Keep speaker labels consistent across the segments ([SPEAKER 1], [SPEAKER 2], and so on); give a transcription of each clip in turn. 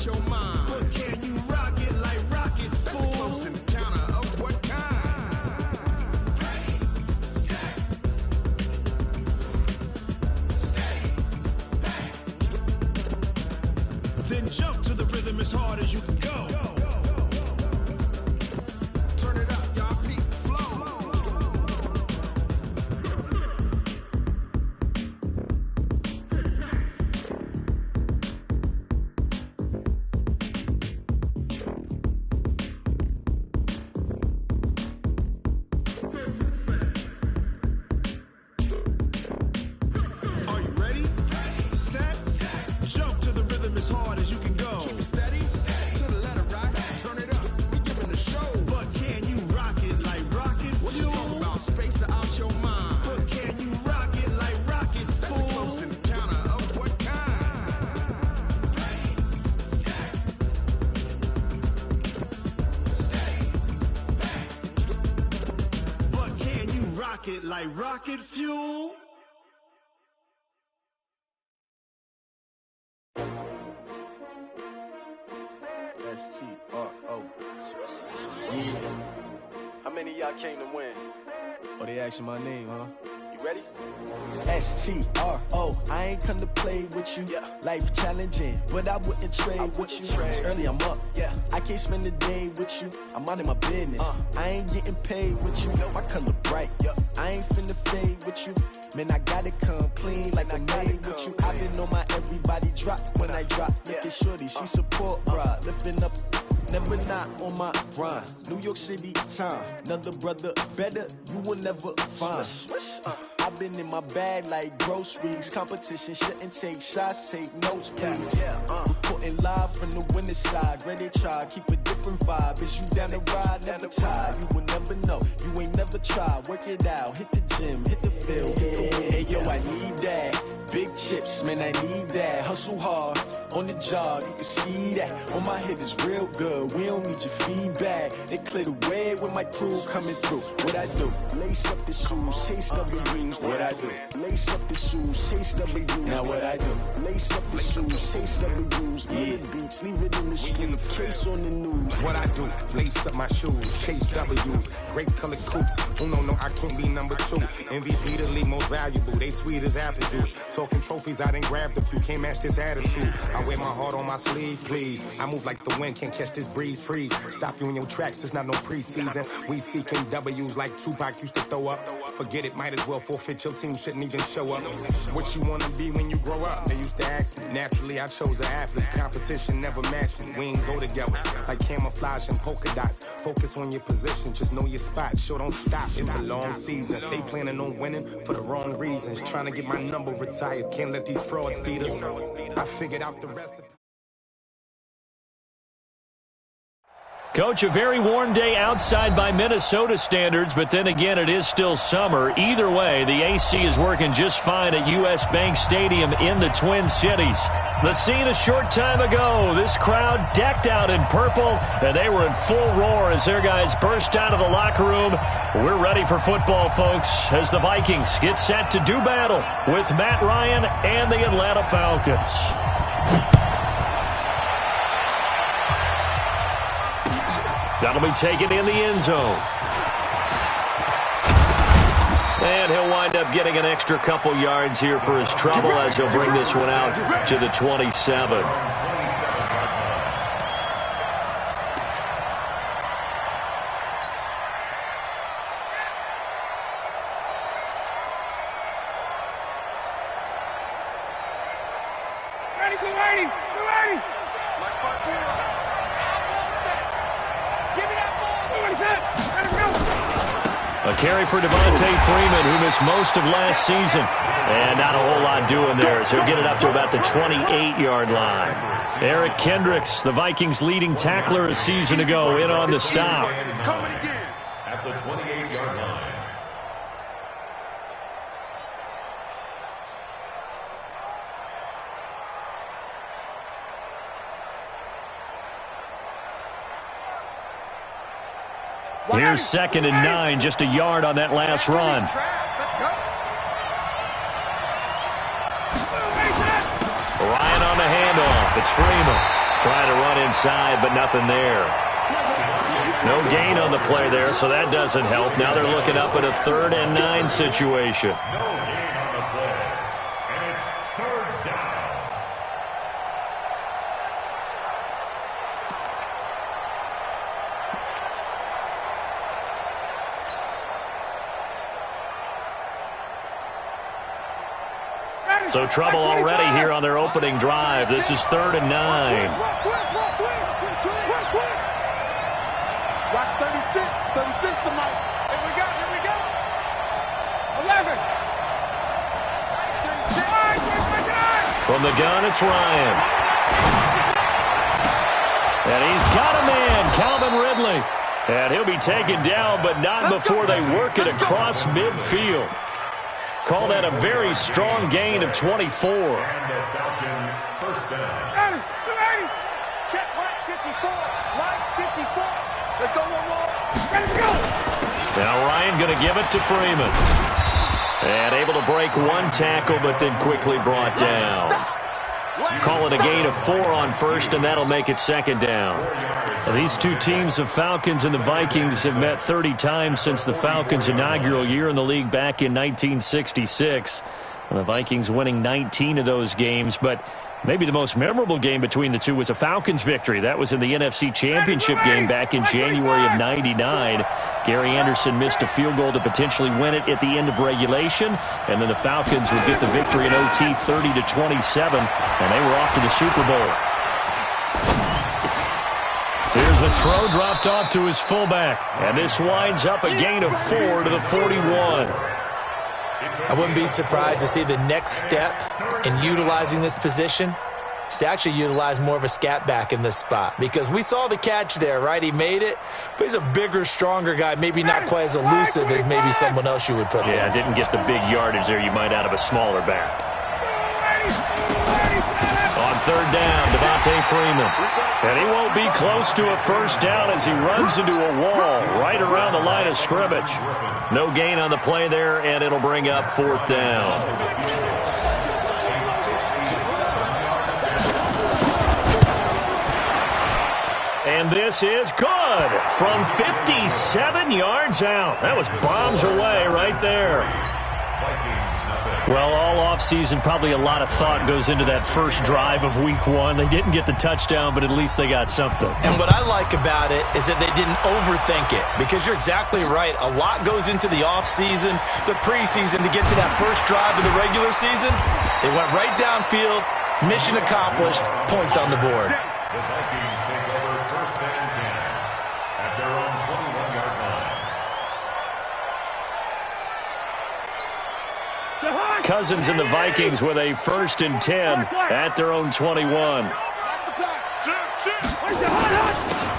[SPEAKER 1] out your mind. But can you rock it like rockets, fool? That's a close encounter of what kind? Ready, set, steady, back. Then jump to the rhythm as hard as you can go. Turn it up, y'all, peak flow. Are you ready? Set, jump to the rhythm as hard as you can go. Keep it steady, to the letter right. Turn it up, we giving the show. But can you rock it like rocket? What you talking about? Space out your mind. But can you rock it like rockets, fool? That's a close encounter of what kind? Ready, set, steady, back. But can you rock it like rocket fuel?
[SPEAKER 2] S-T-R-O. Yeah.
[SPEAKER 3] How many of y'all came to win?
[SPEAKER 2] Oh, they asking my name, huh?
[SPEAKER 3] You ready?
[SPEAKER 2] S-T-R-O. I ain't come to play with you.
[SPEAKER 3] Yeah.
[SPEAKER 2] Life challenging, but I wouldn't trade with you. It's early, I'm up.
[SPEAKER 3] Yeah.
[SPEAKER 2] I can't spend the day with you. I'm minding my business. I ain't getting paid with you. My color bright. I ain't finna fade with you. Man, I gotta come clean like I made with you. I've been on my everybody drop when I drop. Look at shorty, she support, bruh. Lifting up. Never not on my grind. New York City time. Another brother better, you will never find. I've been in my bag like groceries. Competition shouldn't take shots, take notes, please. Reporting live from the winning side. Ready to try, keep a different vibe. Is you down the ride, never tired. You will never know, you ain't never tried. Work it out, hit the gym, hit the field, hit the wind. Hey yo, I need that. Big chips, man, I need that. Hustle hard, on the job, you can see that. On my head is real good, we don't need your feedback. They clear the way with my crew coming through. What I do? Lace up the shoes, chase W's. What I do? Lace up the shoes, chase W's. Now what I do? Lace up the shoes, chase W's. Yeah, beats, leave it in the street, case on the news.
[SPEAKER 4] What I do? Lace up my shoes, chase W's. Great colored coops. Oh no, I can't be number 2. MVP the league most valuable. They sweet as apple juice. Talking trophies, I done grabbed a few. Can't match this attitude. I wear my heart on my sleeve, please. I move like the wind, can't catch this breeze. Freeze. Stop you in your tracks. There's not no preseason. We seeking W's like Tupac used to throw up. Forget it, might as well forfeit. Your team shouldn't even show up. What you wanna be when you grow up? They used to ask me. Naturally, I chose an athlete. Competition never matched me. We ain't go together like camouflage and polka dots. Focus on your position, just know your spot. Sure, don't stop. It's a long season. They planning on winning for the wrong reasons. Trying to get my number retired. Can't let these frauds beat us. I figured out the recipe.
[SPEAKER 5] Coach, a very warm day outside by Minnesota standards, but then again, it is still summer. Either way, the AC is working just fine at U.S. Bank Stadium in the Twin Cities. The scene a short time ago, this crowd decked out in purple, and they were in full roar as their guys burst out of the locker room. We're ready for football, folks, as the Vikings get set to do battle with Matt Ryan and the Atlanta Falcons. That'll be taken in the end zone. And he'll wind up getting an extra couple yards here for his trouble as he'll bring this one out to the 27. A carry for Devontae Freeman, who missed most of last season. And not a whole lot doing there, so he'll get it up to about the 28-yard line. Eric Kendricks, the Vikings' leading tackler a season ago, in on the stop.
[SPEAKER 6] At the 28-yard line.
[SPEAKER 5] Here's 2nd and 9, just a yard on that last run. Ryan on the handoff. It's Freeman. Trying to run inside, but nothing there. No gain on the play there, so that doesn't help. Now they're looking up at a 3rd and 9 situation.
[SPEAKER 6] No gain on the play. And it's 3rd down.
[SPEAKER 5] So trouble already here on their opening drive. This is 3rd and 9.
[SPEAKER 1] Watch 36. 36 tonight. Here we go. 11.
[SPEAKER 5] From the gun, it's Ryan. And he's got a man, Calvin Ridley. And he'll be taken down, but not before they work it across midfield. Call that a very strong gain of 24.
[SPEAKER 6] And the Falcon first down.
[SPEAKER 1] Check right 54. Right 54. Let's go one more. Let's go.
[SPEAKER 5] Now Ryan going to give it to Freeman. And able to break one tackle, but then quickly brought down. Call it a gain of 4 on first, and that'll make it 2nd down. Well, these two teams, the Falcons and the Vikings, have met 30 times since the Falcons' inaugural year in the league back in 1966. And the Vikings winning 19 of those games, but maybe the most memorable game between the two was a Falcons victory. That was in the NFC Championship game back in January of '99. Gary Anderson missed a field goal to potentially win it at the end of regulation, and then the Falcons would get the victory in OT 30-27, and they were off to the Super Bowl. Here's a throw dropped off to his fullback, and this winds up a gain of 4 to the 41.
[SPEAKER 7] I wouldn't be surprised to see the next step in utilizing this position is to actually utilize more of a scat back in this spot, because we saw the catch there, right? He made it, but he's a bigger, stronger guy, maybe not quite as elusive as maybe someone else you would put there.
[SPEAKER 5] Yeah, didn't get the big yardage there you might out of a smaller back. On 3rd down, Devontae Freeman. And he won't be close to a first down as he runs into a wall right around the line of scrimmage. No gain on the play there, and it'll bring up 4th down. And this is good from 57 yards out. That was bombs away right there. Well, all offseason, probably a lot of thought goes into that first drive of Week 1. They didn't get the touchdown, but at least they got something.
[SPEAKER 7] And what I like about it is that they didn't overthink it, because you're exactly right. A lot goes into the offseason, the preseason, to get to that first drive of the regular season. They went right downfield, mission accomplished, points on the board.
[SPEAKER 6] The Vikings take over 1st and 10 at their own 21-yard line.
[SPEAKER 5] Cousins and the Vikings with a 1st and 10 at their own 21.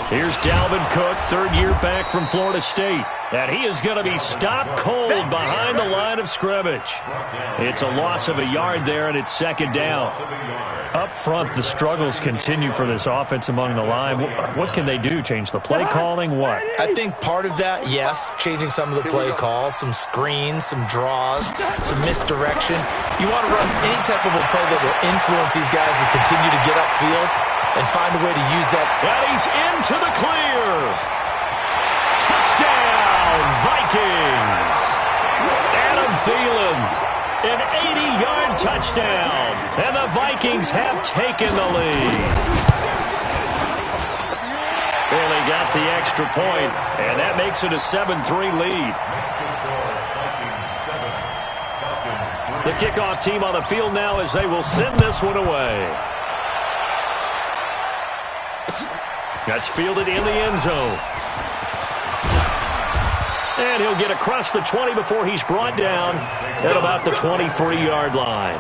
[SPEAKER 5] Here's Dalvin Cook, 3rd year back from Florida State. And he is going to be stopped cold behind the line of scrimmage. It's a loss of a yard there, and it's 2nd down. Up front, the struggles continue for this offense among the line. What can they do? Change the play calling? What?
[SPEAKER 7] I think part of that, yes, changing some of the play calls, some screens, some draws, some misdirection. You want to run any type of a play that will influence these guys to continue to get upfield and find a way to use that.
[SPEAKER 5] And he's into the clear. Touchdown, Vikings. Adam Thielen, an 80-yard touchdown. And the Vikings have taken the lead. Barely got the extra point, and that makes it a 7-3 lead. The kickoff team on the field now as they will send this one away. That's fielded in the end zone. And he'll get across the 20 before he's brought down at about the 23-yard line.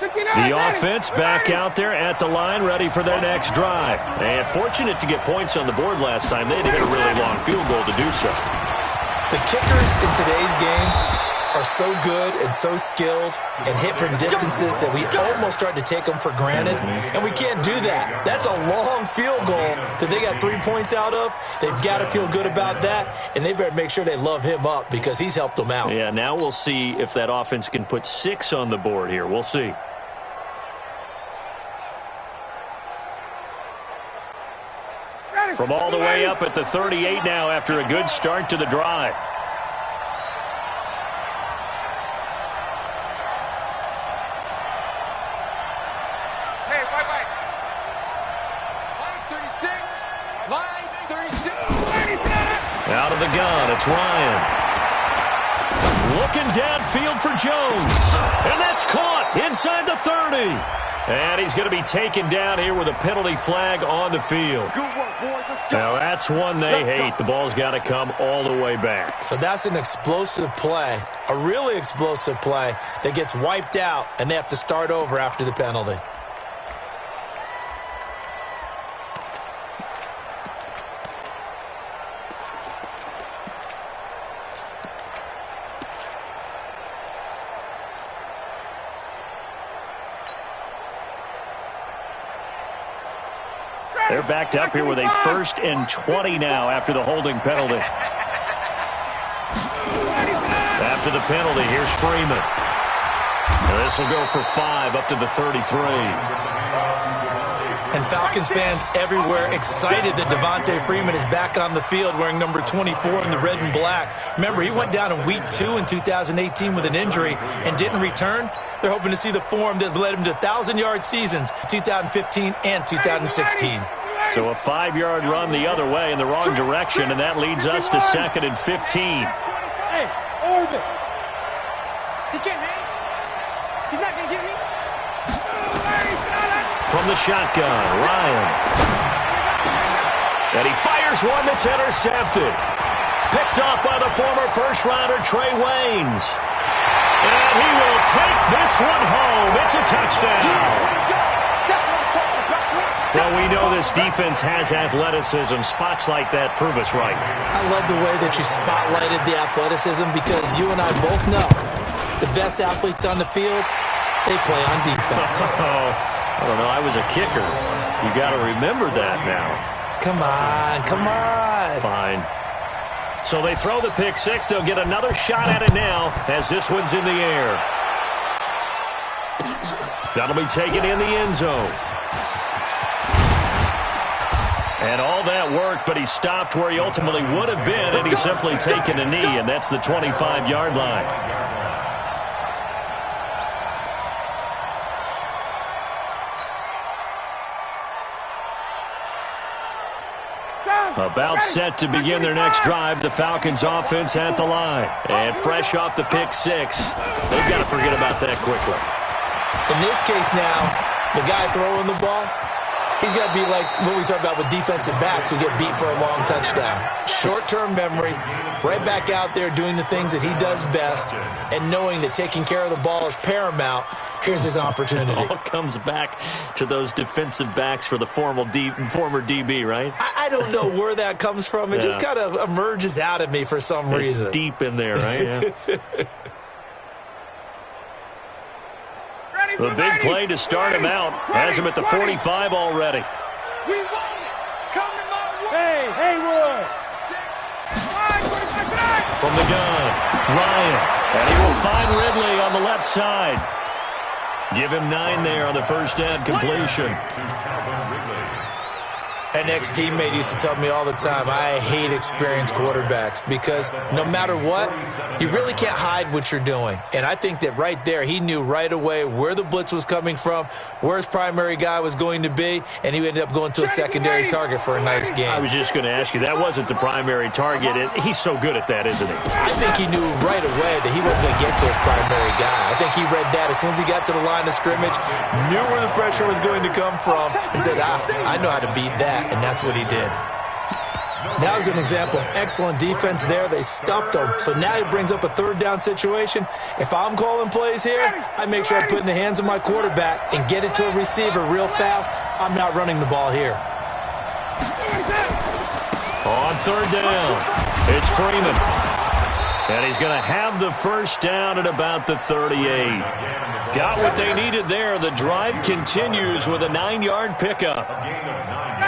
[SPEAKER 5] The offense back out there at the line, ready for their next drive. And fortunate to get points on the board last time. They had to hit a really long field goal to do so.
[SPEAKER 7] The kickers in today's game are so good and so skilled and hit from distances that we almost start to take them for granted, and we can't do that. That's a long field goal that they got 3 points out of. They've got to feel good about that, and they better make sure they love him up because he's helped them out.
[SPEAKER 5] Yeah, now we'll see if that offense can put 6 on the board here. We'll see. From all the way up at the 38 now after a good start to the drive.
[SPEAKER 8] Hey, wait. Line 36. Line 36.
[SPEAKER 5] Out of the gun, it's Ryan. Looking downfield for Jones. And that's caught inside the 30. And he's going to be taken down here with a penalty flag on the field.
[SPEAKER 8] Good work, boys. Let's go.
[SPEAKER 5] Now, that's one they hate. The ball's got to come all the way back.
[SPEAKER 7] So that's an explosive play, a really explosive play that gets wiped out, and they have to start over after the penalty.
[SPEAKER 5] They're backed up here with a 1st and 20 now after the holding penalty. After the penalty, here's Freeman. This will go for 5 up to the 33.
[SPEAKER 7] And Falcons fans everywhere excited that Devontae Freeman is back on the field wearing number 24 in the red and black. Remember, he went down in week 2 in 2018 with an injury and didn't return. They're hoping to see the form that led him to 1,000-yard seasons 2015 and 2016.
[SPEAKER 5] So a 5-yard run the other way in the wrong direction, and that leads us to 2nd and 15.
[SPEAKER 8] Hey, hold it. He can't hang. He's not going to get me.
[SPEAKER 5] From the shotgun, Ryan. And he fires one that's intercepted. Picked off by the former first-rounder Trey Waynes. And he will take this one home. It's a touchdown. Well, we know this defense has athleticism. Spots like that prove us right.
[SPEAKER 7] I love the way that you spotlighted the athleticism because you and I both know the best athletes on the field, they play on defense.
[SPEAKER 5] I don't know. I was a kicker. You got to remember that now.
[SPEAKER 7] Come on.
[SPEAKER 5] Fine. So they throw the pick 6. They'll get another shot at it now as this one's in the air. That'll be taken in the end zone. And all that worked, but he stopped where he ultimately would have been, and he's simply taken a knee, and that's the 25-yard line. About set to begin their next drive, the Falcons offense at the line. And fresh off the pick 6, they've got to forget about that quickly.
[SPEAKER 7] In this case now, the guy throwing the ball, he's got to be like what we talk about with defensive backs who get beat for a long touchdown. Short-term memory, right back out there doing the things that he does best, and knowing that taking care of the ball is paramount. Here's his opportunity.
[SPEAKER 5] It all comes back to those defensive backs for the former DB, right?
[SPEAKER 7] I don't know where that comes from. It just kind of emerges out of me for some reason.
[SPEAKER 5] It's deep in there, right? Yeah. The big play to start him out has him at the 45 already.
[SPEAKER 8] We won it. Coming my way. Hey, Haywood. 6.
[SPEAKER 5] From the gun, Ryan. And he will find Ridley on the left side. Give him 9 there on the first down completion.
[SPEAKER 7] An ex-teammate used to tell me all the time, I hate experienced quarterbacks because no matter what, you really can't hide what you're doing. And I think that right there, he knew right away where the blitz was coming from, where his primary guy was going to be, and he ended up going to a secondary target for a nice game.
[SPEAKER 5] I was just going to ask you, that wasn't the primary target. He's so good at that, isn't he?
[SPEAKER 7] I think he knew right away that he wasn't going to get to his primary guy. I think he read that as soon as he got to the line of scrimmage, knew where the pressure was going to come from, and said, I know how to beat that. And that's what he did. That was an example of excellent defense there. They stuffed him. So now he brings up a third down situation. If I'm calling plays here, I make sure I put it in the hands of my quarterback and get it to a receiver real fast. I'm not running the ball here.
[SPEAKER 5] On third down, it's Freeman. And he's going to have the first down at about the 38. Got what they needed there. The drive continues with a 9-yard pickup.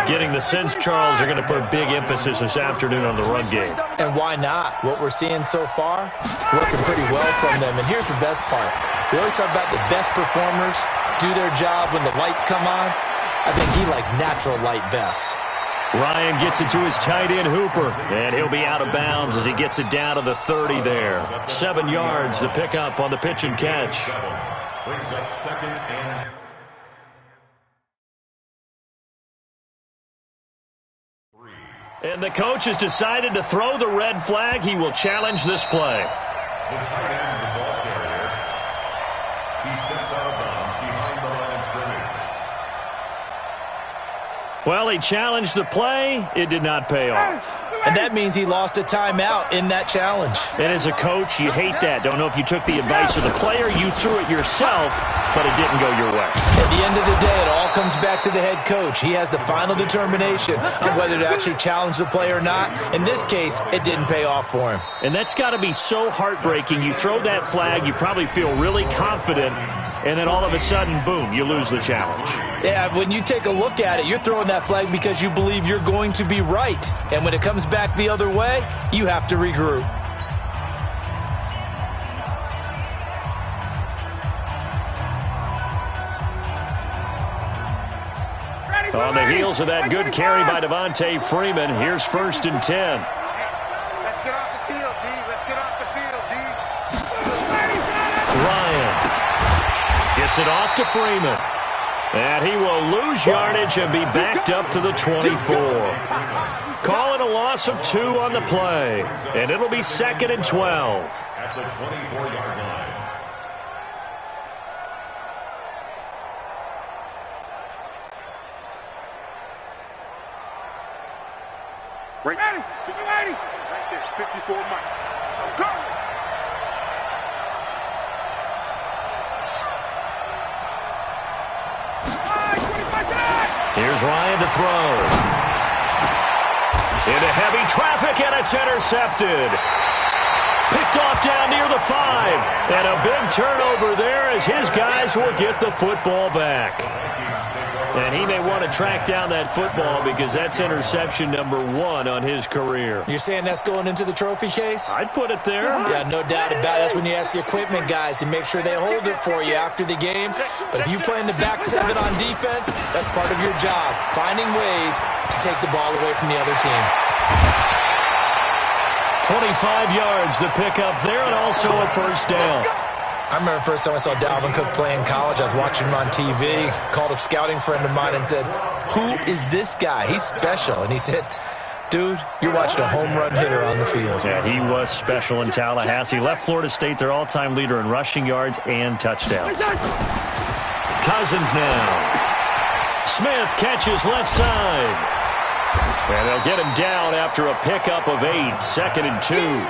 [SPEAKER 5] Getting the sense, Charles, are going to put big emphasis this afternoon on the run game.
[SPEAKER 7] And why not? What we're seeing so far, working pretty well from them. And here's the best part. We always talk about the best performers do their job when the lights come on. I think he likes natural light best.
[SPEAKER 5] Ryan gets it to his tight end, Hooper, and he'll be out of bounds as he gets it down to the 30 there. 7 yards, the pickup on the pitch and catch.
[SPEAKER 6] Brings up second and...
[SPEAKER 5] And the coach has decided to throw the red flag. He will challenge this play.
[SPEAKER 6] The tight end of the ball carrier. He steps out of bounds behind the line of scrimmage.
[SPEAKER 5] Well, he challenged the play. It did not pay off.
[SPEAKER 7] And that means he lost a timeout in that challenge.
[SPEAKER 5] And as a coach, you hate that. Don't know if you took the advice of the player. You threw it yourself, but it didn't go your way.
[SPEAKER 7] At the end of the day, it all comes back to the head coach. He has the final determination on whether to actually challenge the play or not. In this case, it didn't pay off for him.
[SPEAKER 5] And that's got to be so heartbreaking. You throw that flag, you probably feel really confident, and then all of a sudden, boom, you lose the challenge.
[SPEAKER 7] Yeah, when you take a look at it, you're throwing that flag because you believe you're going to be right. And when it comes back the other way, you have to regroup.
[SPEAKER 5] On the heels of that good carry by Devontae Freeman, here's 1st and 10.
[SPEAKER 8] Let's get off the field, D. Let's get off the field, D.
[SPEAKER 5] Ryan gets it off to Freeman. And he will lose yardage and be backed up to the 24. Call it a loss of 2 on the play. And it'll be 2nd and 12.
[SPEAKER 6] At the 24-yard line.
[SPEAKER 8] Ready. Ready. Right there. 54 Mike. Go.
[SPEAKER 5] Here's Ryan to throw. Into heavy traffic, and it's intercepted. Picked off down near the 5. And a big turnover there as his guys will get the football back. And he may want to track down that football because that's interception number 1 on his career.
[SPEAKER 7] You're saying that's going into the trophy case?
[SPEAKER 5] I'd put it there.
[SPEAKER 7] Yeah, no doubt about it. That's when you ask the equipment guys to make sure they hold it for you after the game. But if you play in the back 7 on defense, that's part of your job, finding ways to take the ball away from the other team.
[SPEAKER 5] 25 yards the pickup there, and also a first down.
[SPEAKER 7] I remember the first time I saw Dalvin Cook play in college. I was watching him on TV, called a scouting friend of mine and said, "Who is this guy? He's special." And he said, "Dude, you're watching a home run hitter on the field."
[SPEAKER 5] Yeah, he was special in Tallahassee. Left Florida State their all-time leader in rushing yards and touchdowns. Cousins now. Smith catches left side. And they'll get him down after a pickup of 8. 2nd and 2.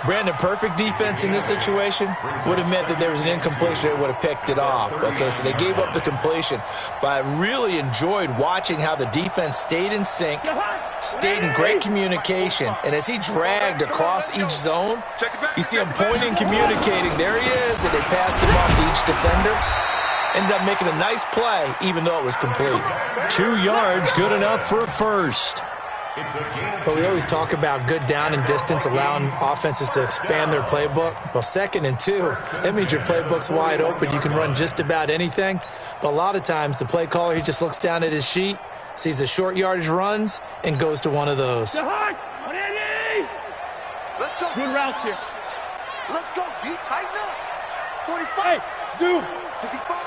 [SPEAKER 7] Brandon, perfect defense in this situation would have meant that there was an incompletion. They would have picked it off. Okay, so they gave up the completion. But I really enjoyed watching how the defense stayed in sync, stayed in great communication. And as he dragged across each zone, you see him pointing, communicating. There he is, and they passed him off to each defender. Ended up making a nice play, even though it was complete.
[SPEAKER 5] 2 yards, good enough for a first.
[SPEAKER 7] But we always talk about good down and distance, allowing offenses to expand their playbook. Well, 2nd and 2, that means your playbook's wide open. You can run just about anything. But a lot of times, the play caller, he just looks down at his sheet, sees the short yardage runs, and goes to one of those.
[SPEAKER 8] Let's go. Good route here. Let's go, D. Tighten up. 45. Hey, zoom. 55.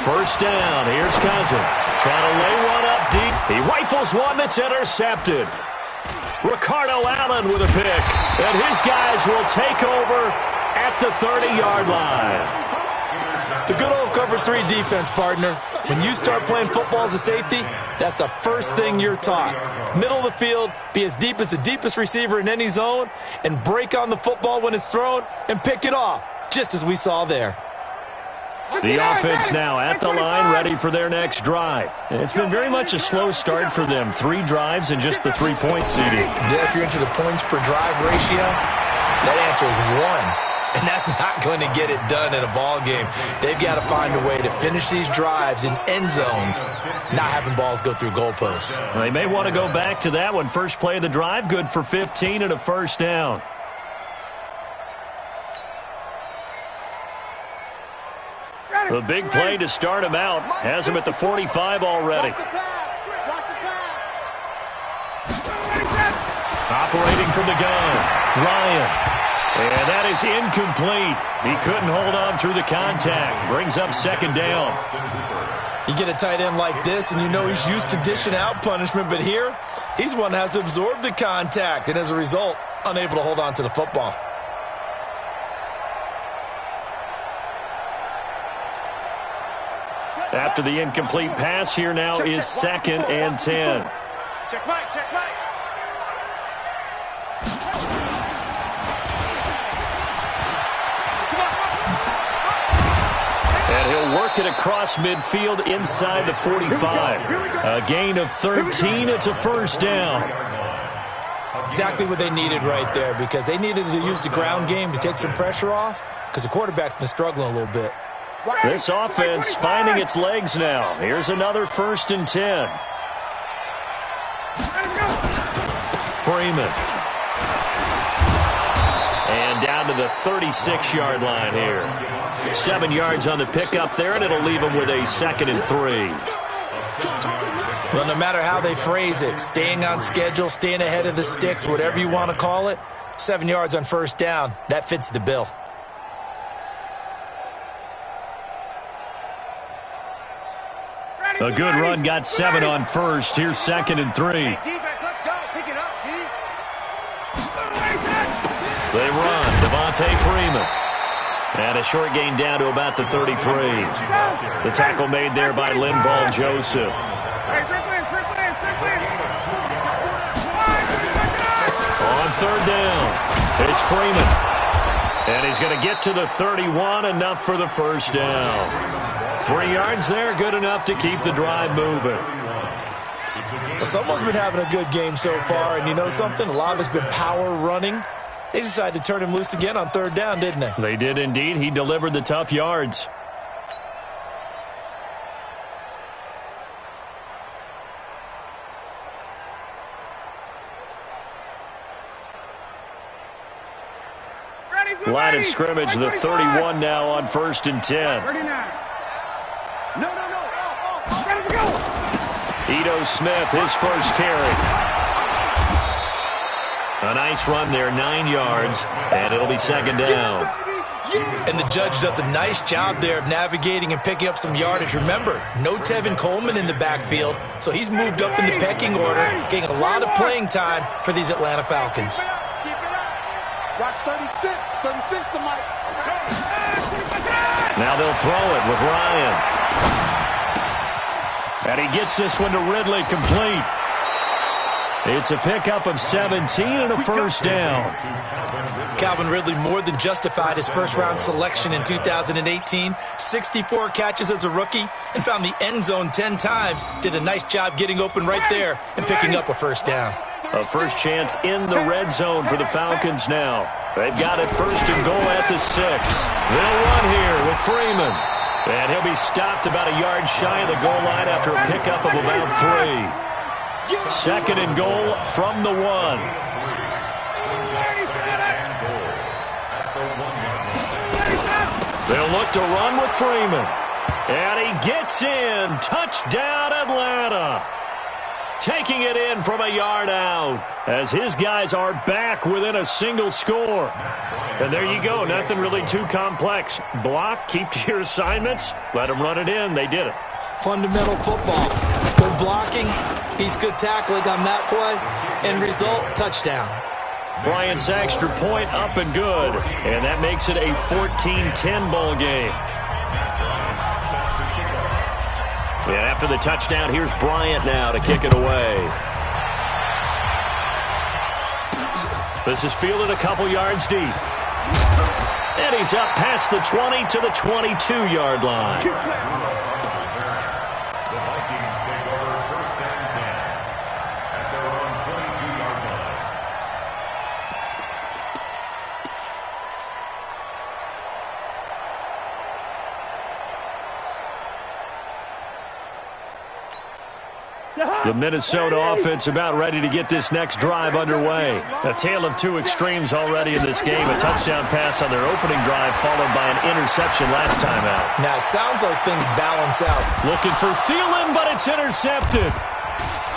[SPEAKER 5] First down. Here's Cousins. Trying to lay one up deep. He rifles one that's intercepted. Ricardo Allen with a pick. And his guys will take over at the 30-yard line.
[SPEAKER 7] The good old cover 3 defense, partner. When you start playing football as a safety, that's the first thing you're taught. Middle of the field, be as deep as the deepest receiver in any zone, and break on the football when it's thrown and pick it off, just as we saw there.
[SPEAKER 5] The offense now at the line, ready for their next drive. It's been very much a slow start for them. 3 drives and just the 3-point CD.
[SPEAKER 7] Yeah, if you're into the points per drive ratio, that answer is 1. And that's not going to get it done in a ball game. They've got to find a way to finish these drives in end zones, not having balls go through goalposts.
[SPEAKER 5] Well, they may want to go back to that one. First play of the drive, good for 15 and a first down. The big play to start him out. Has him at the 45 already. Operating from the gun, Ryan. And that is incomplete. He couldn't hold on through the contact. Brings up second down.
[SPEAKER 7] You get a tight end like this, and you know he's used to dishing out punishment, but here, he's one that has to absorb the contact, and as a result, unable to hold on to the football.
[SPEAKER 5] After the incomplete pass, here now is 2nd and 10.
[SPEAKER 8] Check right, check right.
[SPEAKER 5] And he'll work it across midfield inside the 45. A gain of 13. It's a first down.
[SPEAKER 7] Exactly what they needed right there, because they needed to use the ground game to take some pressure off, because the quarterback's been struggling a little bit.
[SPEAKER 5] This offense finding its legs now. Here's another 1st and 10. Freeman. And down to the 36-yard line here. 7 yards on the pickup there, and it'll leave them with a 2nd and 3.
[SPEAKER 7] Well, no matter how they phrase it, staying on schedule, staying ahead of the sticks, whatever you want to call it, 7 yards on first down, that fits the bill.
[SPEAKER 5] A good run, got 7 on first. Here's 2nd and 3.
[SPEAKER 8] Defense, let's go. Pick it up, D.
[SPEAKER 5] They run. Devontae Freeman. And a short gain down to about the 33. The tackle made there by Linval Joseph. On 3rd down, it's Freeman. And he's going to get to the 31, enough for the first down. 3 yards there, good enough to keep the drive moving.
[SPEAKER 7] Someone's been having a good game so far, and you know something? A lot of it's been power running. They decided to turn him loose again on 3rd down, didn't they?
[SPEAKER 5] They did indeed. He delivered the tough yards. Line of scrimmage, the 31 now on 1st and 10.
[SPEAKER 8] 39. No.
[SPEAKER 5] Ito Smith, his first carry. A nice run there, 9 yards, and it'll be 2nd down.
[SPEAKER 7] And the judge does a nice job there of navigating and picking up some yardage. Remember, no Tevin Coleman in the backfield, so he's moved up in the pecking order, getting a lot of playing time for these Atlanta Falcons.
[SPEAKER 8] Watch 36 to Mike.
[SPEAKER 5] Now they'll throw it with Ryan. And he gets this one to Ridley, complete. It's a pickup of 17 and a first down.
[SPEAKER 7] Calvin Ridley more than justified his first-round selection in 2018. 64 catches as a rookie and found the end zone 10 times. Did a nice job getting open right there and picking up a first down.
[SPEAKER 5] A first chance in the red zone for the Falcons now. They've got it 1st and goal at the 6. They'll run here with Freeman. And he'll be stopped about a yard shy of the goal line after a pickup of about 3. 2nd and goal from the 1. They'll look to run with Freeman. And he gets in. Touchdown, Atlanta. Taking it in from a yard out as his guys are back within a single score. And there you go. Nothing really too complex. Block, keep to your assignments, let them run it in. They did it.
[SPEAKER 7] Fundamental football. Good blocking beats good tackling on that play. End result, touchdown.
[SPEAKER 5] Bryant's extra point up and good. And that makes it a 14-10 ball game. And after the touchdown, here's Bryant now to kick it away. This is fielded a couple yards deep. And he's up past the 20 to the 22-yard line.
[SPEAKER 6] The Vikings take over 1st and 10 at their own 22-yard line.
[SPEAKER 5] The Minnesota offense about ready to get this next drive underway. A tale of two extremes already in this game. A touchdown pass on their opening drive followed by an interception last time out.
[SPEAKER 7] Now, it sounds like things balance out.
[SPEAKER 5] Looking for Thielen, but it's intercepted.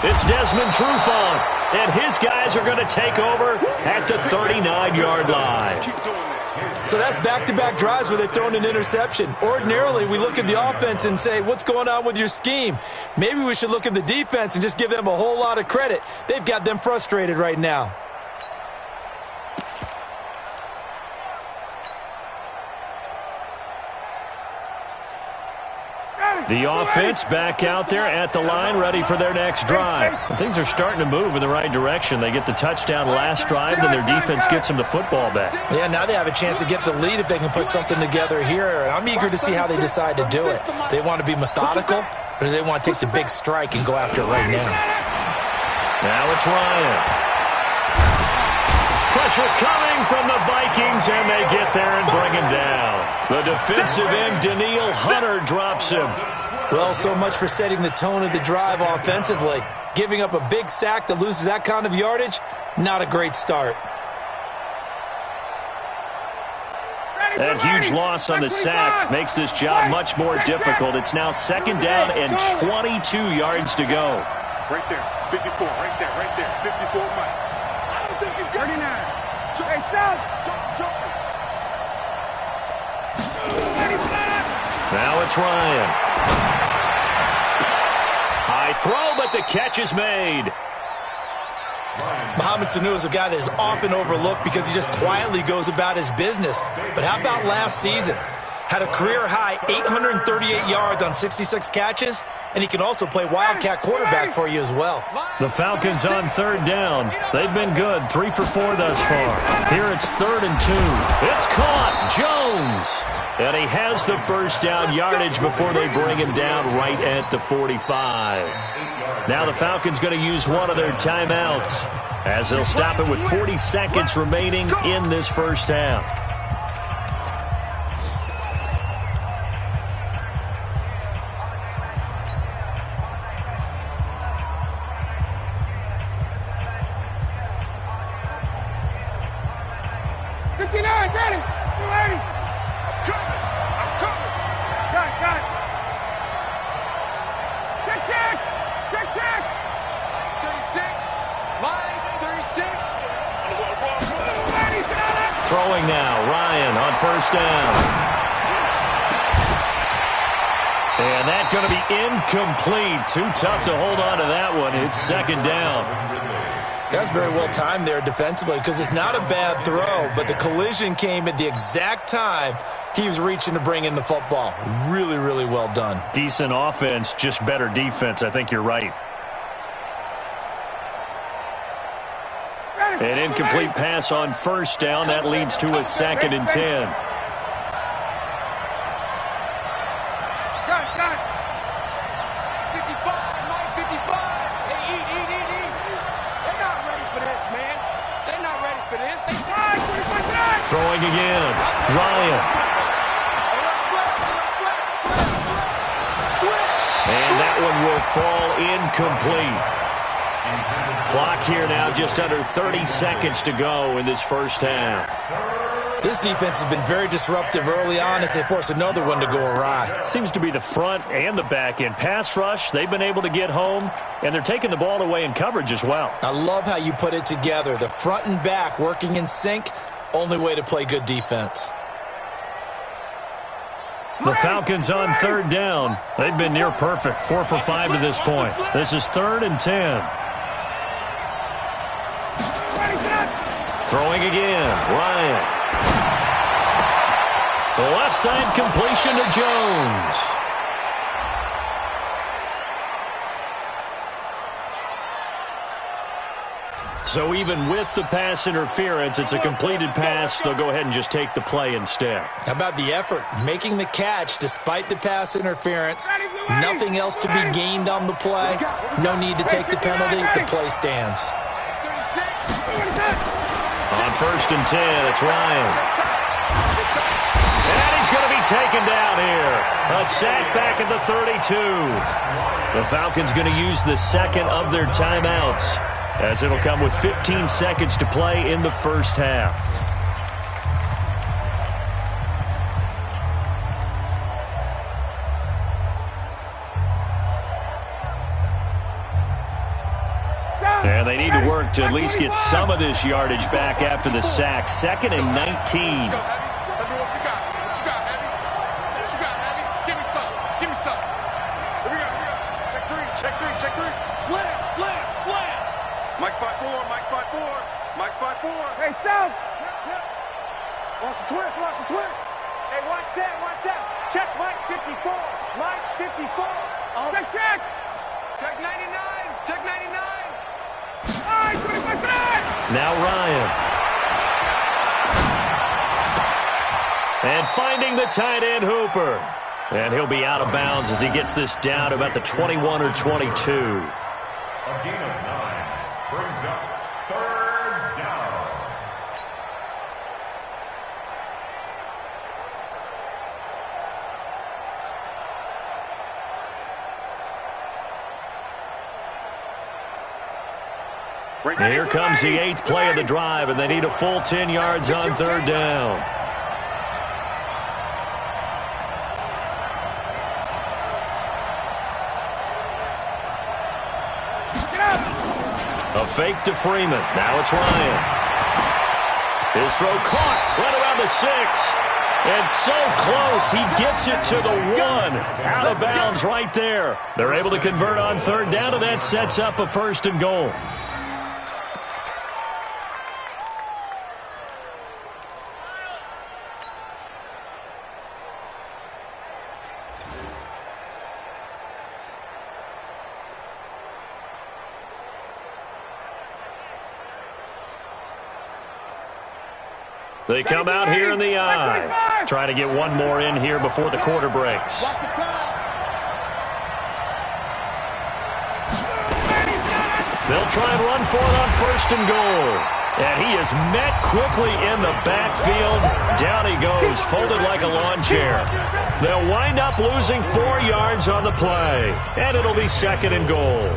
[SPEAKER 5] It's Desmond Trufant, and his guys are going to take over at the 39-yard line.
[SPEAKER 7] So that's back-to-back drives where they've thrown an interception. Ordinarily, we look at the offense and say, what's going on with your scheme? Maybe we should look at the defense and just give them a whole lot of credit. They've got them frustrated right now.
[SPEAKER 5] The offense back out there at the line, ready for their next drive. And things are starting to move in the right direction. They get the touchdown last drive, then their defense gets them the football back.
[SPEAKER 7] Yeah, now they have a chance to get the lead if they can put something together here. I'm eager to see how they decide to do it. They want to be methodical, or do they want to take the big strike and go after it right now?
[SPEAKER 5] Now it's Ryan. Pressure coming from the Vikings, and they get there and bring him down. The defensive end, Daniil Hunter, drops him.
[SPEAKER 7] Well, so much for setting the tone of the drive offensively. Giving up a big sack that loses that kind of yardage, not a great start.
[SPEAKER 5] That huge loss on the sack makes this job much more difficult. It's now 2nd down and 22 yards to go.
[SPEAKER 8] Right there, 54, right there, 54, Mike. I don't think you got 39. Hey, Sam, jump.
[SPEAKER 5] Now it's Ryan. High throw, but the catch is made.
[SPEAKER 7] Mohamed Sanu is a guy that is often overlooked because he just quietly goes about his business. But how about last season? Had a career-high 838 yards on 66 catches, and he can also play Wildcat quarterback for you as well.
[SPEAKER 5] The Falcons on 3rd down. They've been good, 3 for 4 thus far. Here it's 3rd and 2. It's caught, Jones. And he has the first down yardage before they bring him down right at the 45. Now the Falcons going to use one of their timeouts as they'll stop it with 40 seconds remaining in this first half. Throwing now, Ryan on first down. And that's going to be incomplete. Too tough to hold on to that one. It's 2nd down.
[SPEAKER 7] That's very well timed there defensively because it's not a bad throw, but the collision came at the exact time he was reaching to bring in the football. Really, really well done.
[SPEAKER 5] Decent offense, just better defense. I think you're right. An incomplete pass on first down. That leads to a 2nd and 10. Throwing again. Ryan. And that one will fall incomplete. Clock here now, just under 30 seconds to go in this first half.
[SPEAKER 7] This defense has been very disruptive early on as they force another one to go awry.
[SPEAKER 5] Seems to be the front and the back end. Pass rush, they've been able to get home, and they're taking the ball away in coverage as well.
[SPEAKER 7] I love how you put it together. The front and back working in sync, only way to play good defense.
[SPEAKER 5] The Falcons on 3rd down. They've been near perfect, 4 for 5 to this point. This is 3rd and 10. Throwing again, Ryan. The left side completion to Jones. So even with the pass interference, it's a completed pass. They'll go ahead and just take the play instead.
[SPEAKER 7] How about the effort? Making the catch despite the pass interference. Nothing else to be gained on the play. No need to take the penalty. The play stands.
[SPEAKER 5] On 1st and 10, it's Ryan. And he's going to be taken down here. A sack back at the 32. The Falcons going to use the second of their timeouts, as it'll come with 15 seconds to play in the first half. And they need to work to at least get some of this yardage back after the sack. 2nd and 19.
[SPEAKER 8] Mike 5-4, Mike 5-4, Mike 5-4. Hey, Sam. Watch the twist, watch the twist. Hey, watch Sam. Check Mike 54, Mike 54. Check. Check 99, check 99. All right, 25.
[SPEAKER 5] Now Ryan. And finding the tight end Hooper. And he'll be out of bounds as he gets this down about the 21 or 22.
[SPEAKER 6] A gain of 9 brings up 3rd down.
[SPEAKER 5] Here comes the 8th play of the drive, and they need a full 10 yards on 3rd down. A fake to Freeman. Now it's Ryan. His throw caught right around the 6. And so close, he gets it to the 1. Out of bounds right there. They're able to convert on 3rd down, and that sets up a 1st and goal. They come out here in the eye. Trying to get one more in here before the quarter breaks. They'll try and run for it on 1st and goal. And he is met quickly in the backfield. Down he goes, folded like a lawn chair. They'll wind up losing 4 yards on the play. And it'll be 2nd and goal.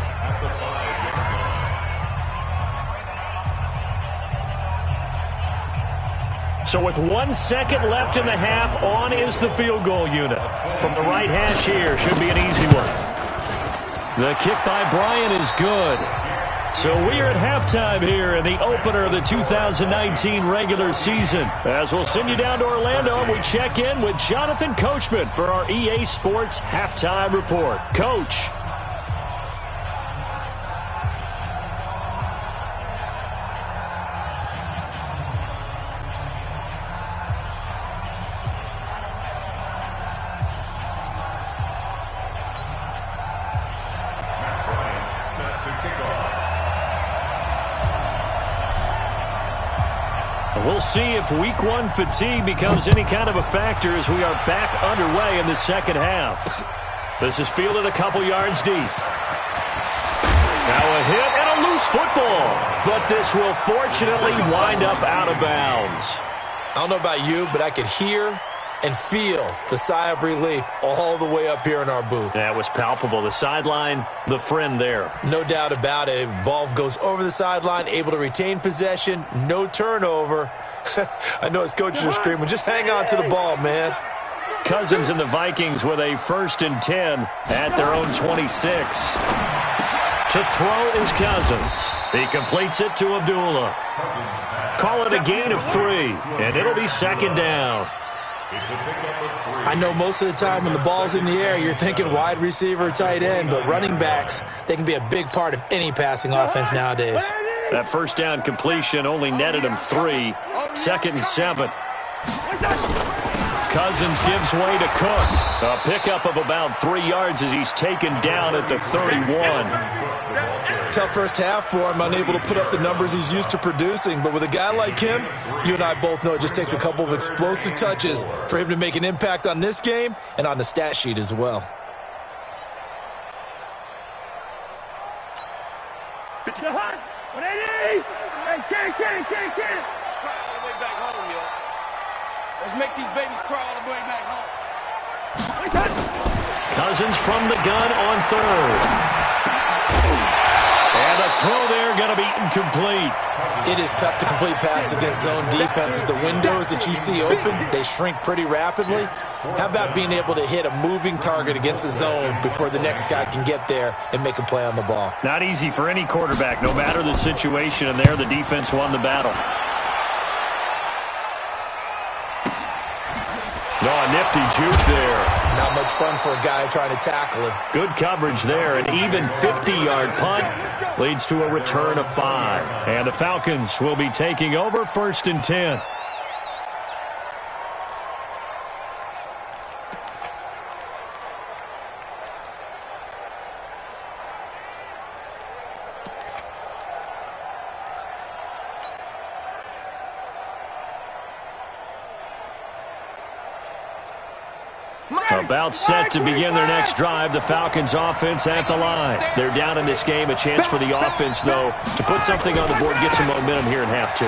[SPEAKER 5] So with 1 second left in the half, on is the field goal unit. From the right hash here, should be an easy one. The kick by Bryant is good. So we are at halftime here in the opener of the 2019 regular season. As we'll send you down to Orlando, and we check in with Jonathan Coachman for our EA Sports Halftime Report. Coach. We'll see if week 1 fatigue becomes any kind of a factor as we are back underway in the second half. This is fielded a couple yards deep. Now a hit and a loose football. But this will fortunately wind up out of bounds.
[SPEAKER 7] I don't know about you, but I could hear and feel the sigh of relief all the way up here in our booth.
[SPEAKER 5] That was palpable. The sideline, the friend there.
[SPEAKER 7] No doubt about it. Ball goes over the sideline, able to retain possession, no turnover. I know his coaches are screaming, just hang on to the ball, man.
[SPEAKER 5] Cousins and the Vikings with a 1st and 10 at their own 26. To throw is Cousins. He completes it to Abdullah. Call it a gain of 3, and it'll be 2nd down.
[SPEAKER 7] I know most of the time when the ball's in the air, you're thinking wide receiver, tight end, but running backs, they can be a big part of any passing offense nowadays.
[SPEAKER 5] That 1st down completion only netted him 3. 2nd and 7. Cousins gives way to Cook. A pickup of about 3 yards as he's taken down at the 31.
[SPEAKER 7] tough first half for him, unable to put up the numbers he's used to producing. But with a guy like him, you and I both know it just takes a couple of explosive touches for him to make an impact on this game and on the stat sheet as well.
[SPEAKER 8] 180! Hey, Ken! Crawl all the way back home, yo. Let's make these babies crawl all the way back home.
[SPEAKER 5] Cousins from the gun on third. And the throw there going to be incomplete.
[SPEAKER 7] It is tough to complete passes against zone defenses. The windows that you see open, they shrink pretty rapidly. How about being able to hit a moving target against a zone before the next guy can get there and make a play on the ball?
[SPEAKER 5] Not easy for any quarterback, no matter the situation, and there the defense won the battle. Oh, a nifty juke there.
[SPEAKER 7] Not much fun for a guy trying to tackle him.
[SPEAKER 5] Good coverage there. An even 50-yard punt leads to a return of 5. And the Falcons will be taking over 1st and 10. About set to begin their next drive. The Falcons offense at the line. They're down in this game. A chance for the offense, though, to put something on the board, get some momentum here in half 2.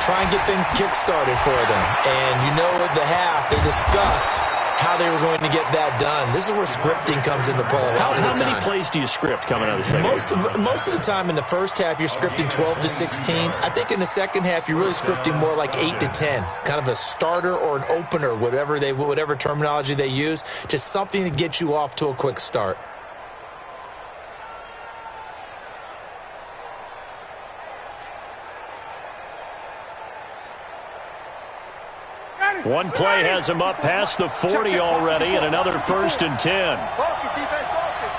[SPEAKER 7] Try and get things kick-started for them. And you know at the half, they discussed how they were going to get that done. This is where scripting comes into play a lot of the time.
[SPEAKER 5] How many plays do you script coming out of the second?
[SPEAKER 7] Most of the time in the first half, you're scripting 12 to 16. I think in the second half, you're really scripting more like 8 to 10. Kind of a starter or an opener, whatever terminology they use. Just something to get you off to a quick start.
[SPEAKER 5] One play has him up past the 40 already, and another 1st and 10.
[SPEAKER 8] Focus, defense, focus.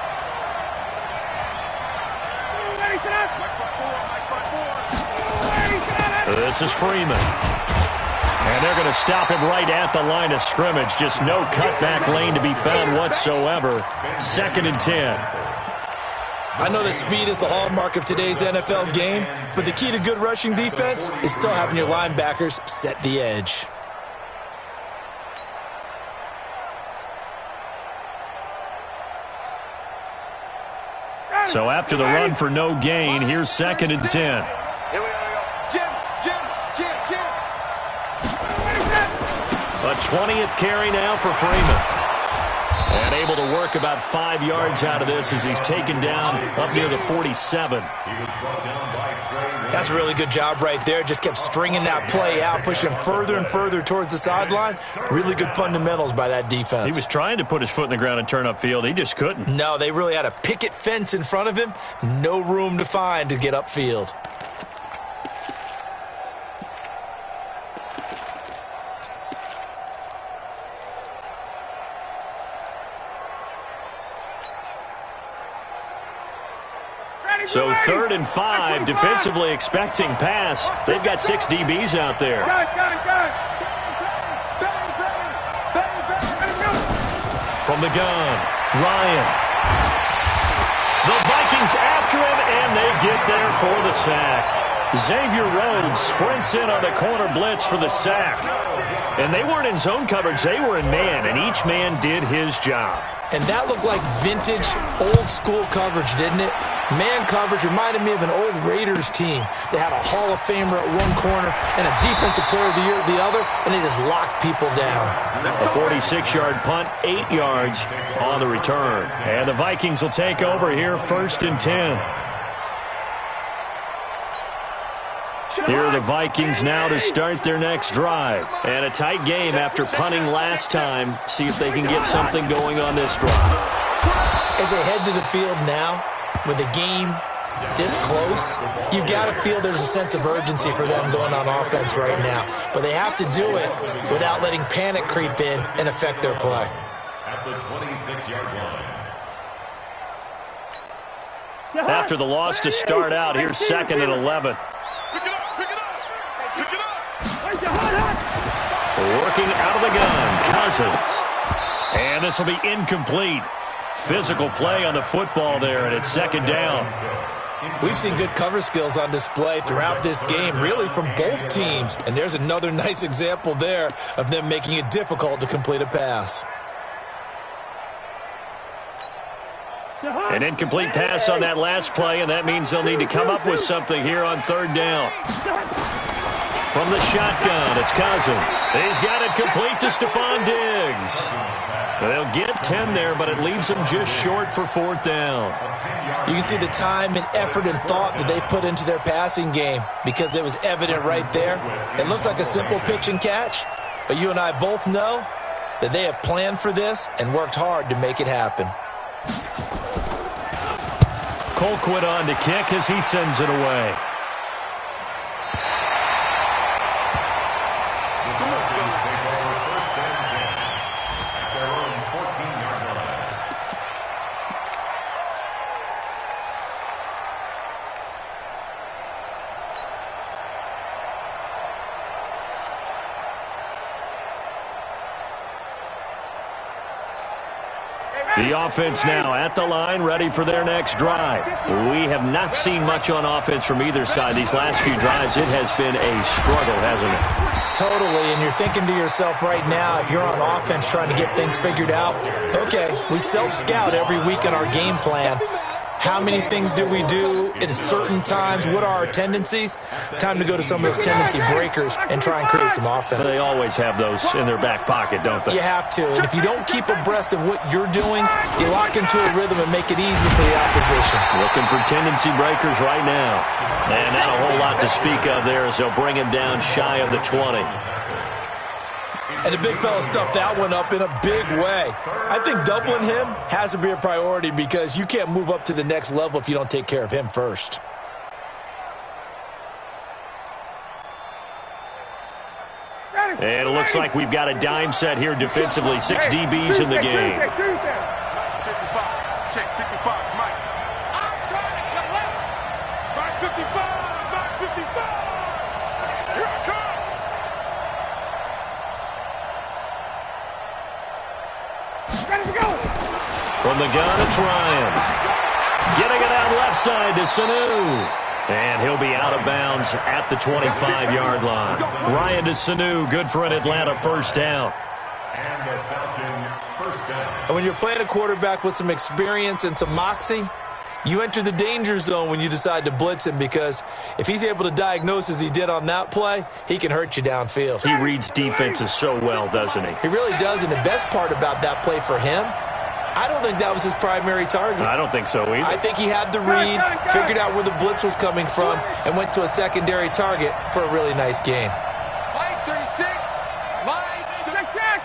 [SPEAKER 5] This is Freeman. And they're going to stop him right at the line of scrimmage. Just no cutback lane to be found whatsoever. 2nd and 10.
[SPEAKER 7] I know that speed is the hallmark of today's NFL game, but the key to good rushing defense is still having your linebackers set the edge.
[SPEAKER 5] So after the run for no gain, here's 2nd and 10.
[SPEAKER 8] Here we go. Jim.
[SPEAKER 5] A 20th carry now for Freeman. And able to work about 5 yards out of this as he's taken down up near the 47.
[SPEAKER 7] That's a really good job right there. Just kept stringing that play out, pushing him further and further towards the sideline. Really good fundamentals by that defense.
[SPEAKER 5] He was trying to put his foot in the ground and turn upfield. He just couldn't.
[SPEAKER 7] No, they really had a picket fence in front of him. No room to find to get upfield.
[SPEAKER 5] So 3rd and 5, defensively expecting pass. They've got 6 DBs out there. From the gun, Ryan. The Vikings after him, and they get there for the sack. Xavier Rhodes sprints in on the corner blitz for the sack. And they weren't in zone coverage, they were in man, and each man did his job.
[SPEAKER 7] And that looked like vintage, old-school coverage, didn't it? Man coverage reminded me of an old Raiders team that had a Hall of Famer at one corner and a Defensive Player of the Year at the other, and they just locked people down.
[SPEAKER 5] A 46-yard punt, 8 yards on the return. And the Vikings will take over here, 1st and 10. Here are the Vikings now to start their next drive. And a tight game after punting last time. See if they can get something going on this drive.
[SPEAKER 7] As they head to the field now, with the game this close, you've got to feel there's a sense of urgency for them going on offense right now. But they have to do it without letting panic creep in and affect their play.
[SPEAKER 6] At the 26-yard line.
[SPEAKER 5] After the loss to start out, here's 2nd and 11. Working out of the gun, Cousins. And this will be incomplete. Physical play on the football there, and it's 2nd down.
[SPEAKER 7] We've seen good cover skills on display throughout this game, really from both teams. And there's another nice example there of them making it difficult to complete a pass.
[SPEAKER 5] An incomplete pass on that last play, and that means they'll need to come up with something here on third down. From the shotgun, it's Cousins. He's got it complete to Stephon Diggs. They'll get 10 there, but it leaves them just short for fourth down.
[SPEAKER 7] You can see the time and effort and thought that they put into their passing game because it was evident right there. It looks like a simple pitch and catch, but you and I both know that they have planned for this and worked hard to make it happen.
[SPEAKER 5] Colquitt on to kick as he sends it away. The offense now at the line, ready for their next drive. We have not seen much on offense from either side. These last few drives, it has been a struggle, hasn't it?
[SPEAKER 7] Totally, and you're thinking to yourself right now, if you're on offense trying to get things figured out, okay, we self-scout every week in our game plan. How many things do we do at certain times? What are our tendencies? Time to go to some of those tendency breakers and try and create some offense.
[SPEAKER 5] They always have those in their back pocket, don't they?
[SPEAKER 7] You have to. And if you don't keep abreast of what you're doing, you lock into a rhythm and make it easy for the opposition.
[SPEAKER 5] Looking for tendency breakers right now. And not a whole lot to speak of there as they'll bring him down shy of the 20.
[SPEAKER 7] And the big fella stuffed that one up in a big way. I think doubling him has to be a priority because you can't move up to the next level if you don't take care of him first.
[SPEAKER 5] And it looks like we've got a dime set here defensively. 6 DBs in the game.
[SPEAKER 8] 55. Check 55. Mike. I'm trying to come up. Mike 55. Mike 55. Here I come. Ready to go.
[SPEAKER 5] From the gun, it's Ryan. Getting it out left side to Sanu. And he'll be out of bounds at the 25-yard line. Ryan to Sanu, good for an Atlanta first down.
[SPEAKER 6] And the Falcon first down.
[SPEAKER 7] And when you're playing a quarterback with some experience and some moxie, you enter the danger zone when you decide to blitz him because if he's able to diagnose as he did on that play, he can hurt you downfield.
[SPEAKER 5] He reads defenses so well, doesn't he?
[SPEAKER 7] He really does, and the best part about that play for him, I don't think that was his primary target.
[SPEAKER 5] I don't think so either.
[SPEAKER 7] I think he had the read, figured out where the blitz was coming from, and went to a secondary target for a really nice game.
[SPEAKER 8] Mike 36. Mike 36.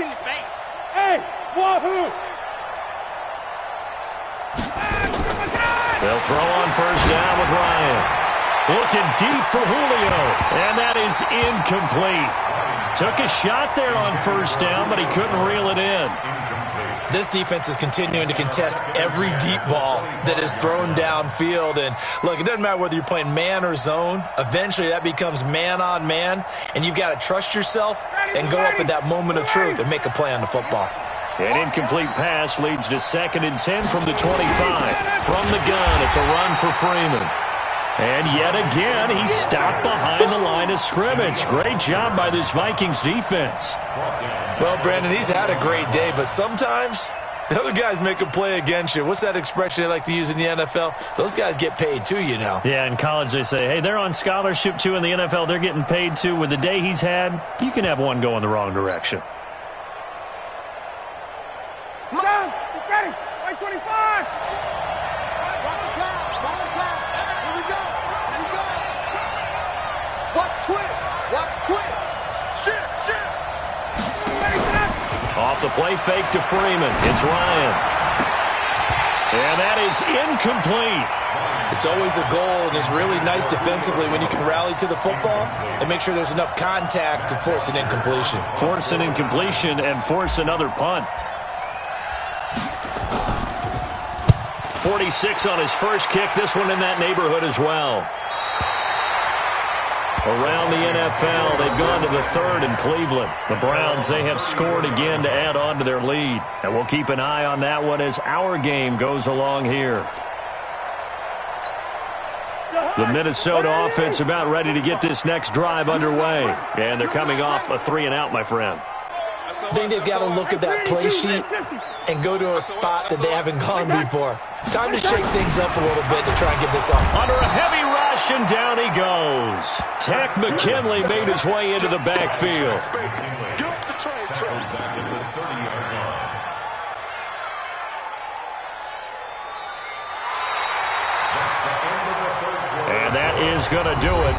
[SPEAKER 8] In the face. Hey, wahoo.
[SPEAKER 5] They'll throw on first down with Ryan. Looking deep for Julio. And that is incomplete. Took a shot there on first down, but he couldn't reel it in.
[SPEAKER 7] This defense is continuing to contest every deep ball that is thrown downfield. And look, it doesn't matter whether you're playing man or zone. Eventually that becomes man on man. And you've got to trust yourself and go up at that moment of truth and make a play on the football.
[SPEAKER 5] An incomplete pass leads to 2nd and 10 from the 25. From the gun, it's a run for Freeman. And yet again, he's stopped behind the line of scrimmage. Great job by this Vikings defense.
[SPEAKER 7] Well, Brandon, he's had a great day, but sometimes the other guys make a play against you. What's that expression they like to use in the NFL? Those guys get paid too, you know.
[SPEAKER 5] Yeah, in college they say, hey, they're on scholarship too. In the NFL, they're getting paid too. With the day he's had, you can have one go in the wrong direction.
[SPEAKER 8] Down. Ready. Mike 25. Watch twist. Shift.
[SPEAKER 5] Off the play fake to Freeman. It's Ryan. And that is incomplete.
[SPEAKER 7] It's always a goal, and it's really nice defensively when you can rally to the football and make sure there's enough contact to force an incompletion.
[SPEAKER 5] Force an incompletion and force another punt. 46 on his first kick. This one in that neighborhood as well. Around the NFL, they've gone to the 3rd in Cleveland. The Browns, they have scored again to add on to their lead. And we'll keep an eye on that one as our game goes along here. The Minnesota offense about ready to get this next drive underway. And they're coming off a 3-and-out, my friend.
[SPEAKER 7] I think they've got to look at that play sheet and go to a spot that they haven't gone before. Time to shake things up a little bit to try and get this off.
[SPEAKER 5] Under a heavy rush, and down he goes. Tack McKinley made his way into the backfield. And that is going to do it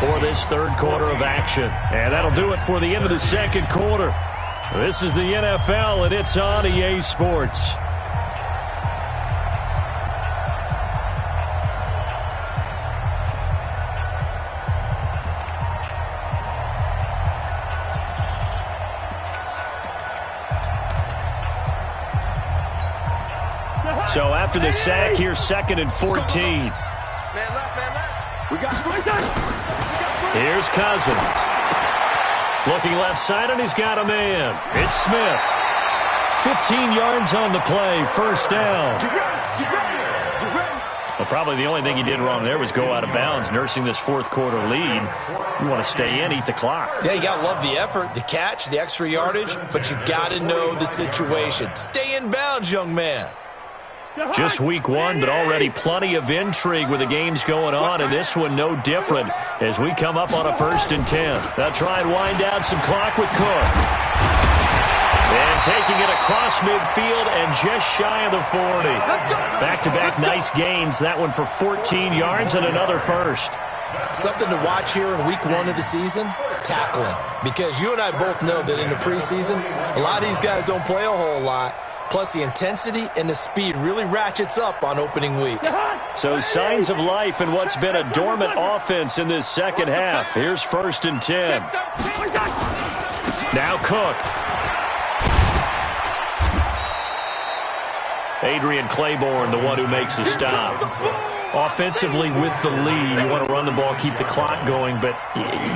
[SPEAKER 5] for this third quarter of action. And that'll do it for the end of the second quarter. This is the NFL, and it's on EA Sports. So after the sack, here's 2nd and 14.
[SPEAKER 8] Man left. We got
[SPEAKER 5] Here's Cousins. Looking left side, and he's got a man. It's Smith. 15 yards on the play, first down. Well, probably the only thing he did wrong there was go out of bounds, nursing this fourth quarter lead. You want to stay in, eat the clock.
[SPEAKER 7] Yeah, you got to love the effort, the catch, the extra yardage, but you got to know the situation. Stay in bounds, young man.
[SPEAKER 5] Just week one, but already plenty of intrigue with the games going on, and this one no different as we come up on a 1st and 10. They'll try and wind down some clock with Cook. And taking it across midfield and just shy of the 40. Back-to-back nice gains. That one for 14 yards and another first.
[SPEAKER 7] Something to watch here in week one of the season, tackling. Because you and I both know that in the preseason, a lot of these guys don't play a whole lot. Plus, the intensity and the speed really ratchets up on opening week.
[SPEAKER 5] So signs of life in what's been a dormant offense in this second half. Here's 1st and 10. Now Cook. Adrian Claiborne, the one who makes the stop. Offensively with the lead, you want to run the ball, keep the clock going, but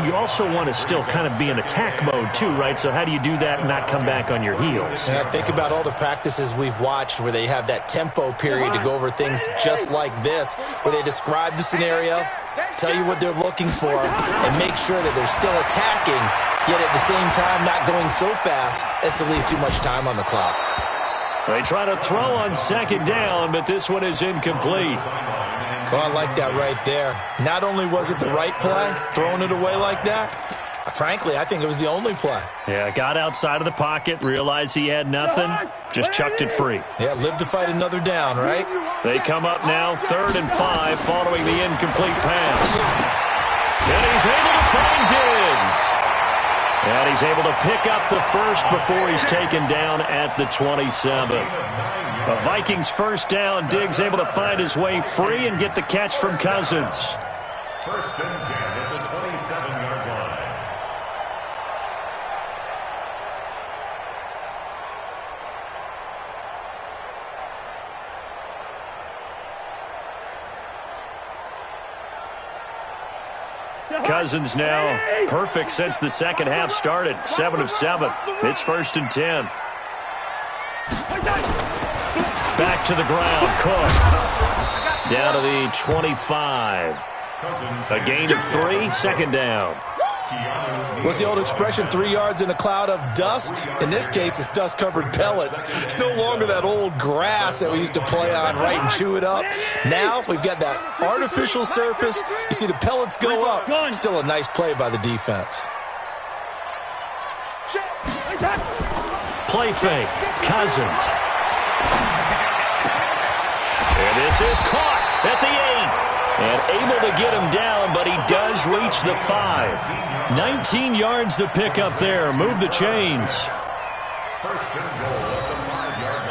[SPEAKER 5] you also want to still kind of be in attack mode too, right? So how do you do that and not come back on your heels?
[SPEAKER 7] Yeah, think about all the practices we've watched where they have that tempo period to go over things just like this, where they describe the scenario, tell you what they're looking for, and make sure that they're still attacking, yet at the same time not going so fast as to leave too much time on the clock.
[SPEAKER 5] They try to throw on 2nd down, but this one is incomplete.
[SPEAKER 7] Oh, I like that right there. Not only was it the right play, throwing it away like that, frankly, I think it was the only play.
[SPEAKER 5] Yeah, got outside of the pocket, realized he had nothing, just chucked it free.
[SPEAKER 7] Yeah, live to fight another down, right?
[SPEAKER 5] They come up now 3rd and 5 following the incomplete pass. And he's able to find Diggs. And he's able to pick up the first before he's taken down at the 27. A Vikings first down. Diggs able to find his way free and get the catch from Cousins.
[SPEAKER 6] 1st and 10 at the 27-yard line.
[SPEAKER 5] Cousins now perfect since the second half started. 7 of 7. It's 1st and 10. Back to the ground, Cook. Down to the 25. A gain of 3, 2nd down.
[SPEAKER 7] What's the old expression, 3 yards in a cloud of dust? In this case, it's dust-covered pellets. It's no longer that old grass that we used to play on, right, and chew it up. Now we've got that artificial surface. You see the pellets go up. Still a nice play by the defense.
[SPEAKER 5] Play fake. Cousins. And this is caught at the 8. And able to get him down, but he does reach the 5. 19 yards to pick up there. Move the chains.
[SPEAKER 6] 1st and goal at the 5-yard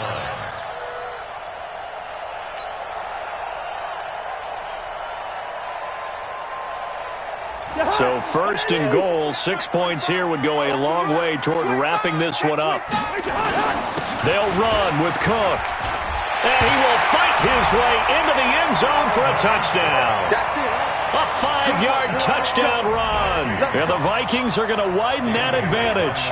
[SPEAKER 6] line.
[SPEAKER 5] So 1st and goal, 6 points here would go a long way toward wrapping this one up. They'll run with Cook. And he will fight his way into the end zone for a touchdown. A 5-yard touchdown run. And the Vikings are going to widen that advantage.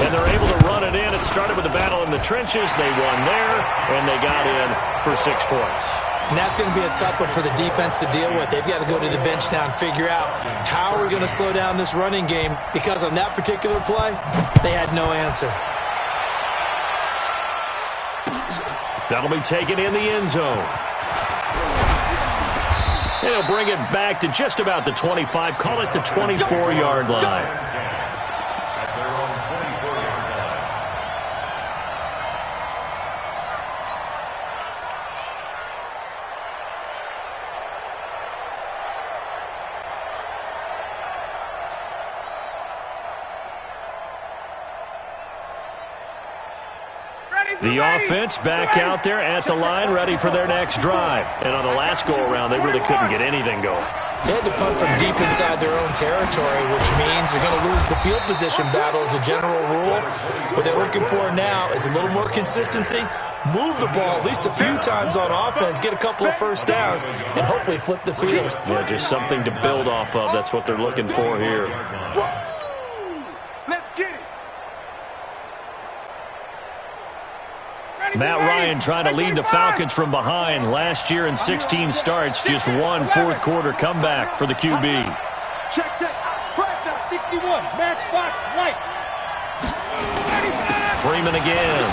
[SPEAKER 5] And they're able to run it in. It started with the battle in the trenches. They won there, and they got in for 6 points.
[SPEAKER 7] And that's going to be a tough one for the defense to deal with. They've got to go to the bench now and figure out how we're going to slow down this running game, because on that particular play, they had no answer.
[SPEAKER 5] That'll be taken in the end zone. He'll bring it back to just about the 25, call it the 24-yard line. The offense back out there at the line, ready for their next drive. And on the last go-around, they really couldn't get anything going.
[SPEAKER 7] They had to punt from deep inside their own territory, which means they're going to lose the field position battle as a general rule. What they're looking for now is a little more consistency, move the ball at least a few times on offense, get a couple of first downs, and hopefully flip the field.
[SPEAKER 5] Yeah, just something to build off of. That's what they're looking for here. Matt Ryan trying to lead the Falcons from behind. Last year in 16 starts, just one fourth-quarter comeback for the QB.
[SPEAKER 8] Check. Press out 61. Match box right.
[SPEAKER 5] Freeman again.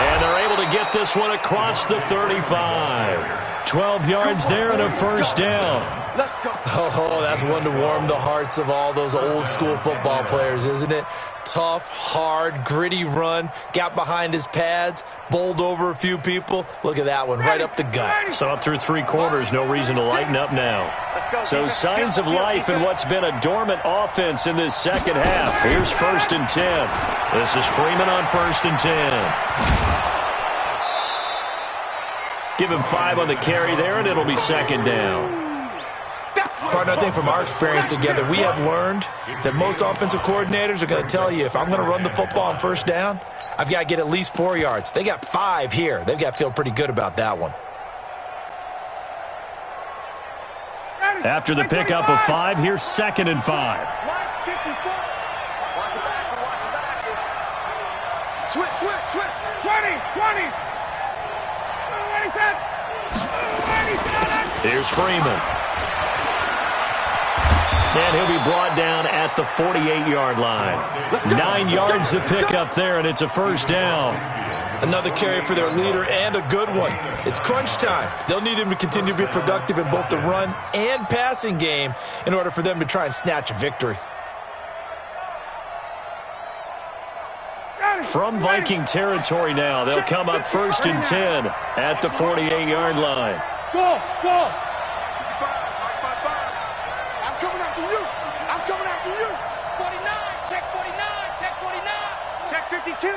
[SPEAKER 5] And they're able to get this one across the 35. 12 yards there and a first down.
[SPEAKER 8] Let's go.
[SPEAKER 7] Oh, that's one to warm the hearts of all those old-school football players, isn't it? Tough, hard, gritty run, got behind his pads, bowled over a few people. Look at that one, right up the gut.
[SPEAKER 5] Saw it through three quarters, no reason to lighten up now. So signs of life in what's been a dormant offense in this second half. Here's 1st and 10. This is Freeman on 1st and 10. Give him 5 on the carry there, and it'll be 2nd down.
[SPEAKER 7] Partner, I think from our experience together, we have learned that most offensive coordinators are going to tell you, if I'm going to run the football on first down, I've got to get at least 4 yards. They got 5 here. They've got to feel pretty good about that one.
[SPEAKER 5] After the pickup of 5, here's 2nd and 5.
[SPEAKER 8] Switch. 20.
[SPEAKER 5] Here's Freeman. And he'll be brought down at the 48-yard line. 9 yards to pick up there, and it's a first down.
[SPEAKER 7] Another carry for their leader, and a good one. It's crunch time. They'll need him to continue to be productive in both the run and passing game in order for them to try and snatch a victory.
[SPEAKER 5] From Viking territory now, they'll come up 1st and 10 at the 48-yard line.
[SPEAKER 8] Go. I'm coming after you. 49. Check 49. Check 52.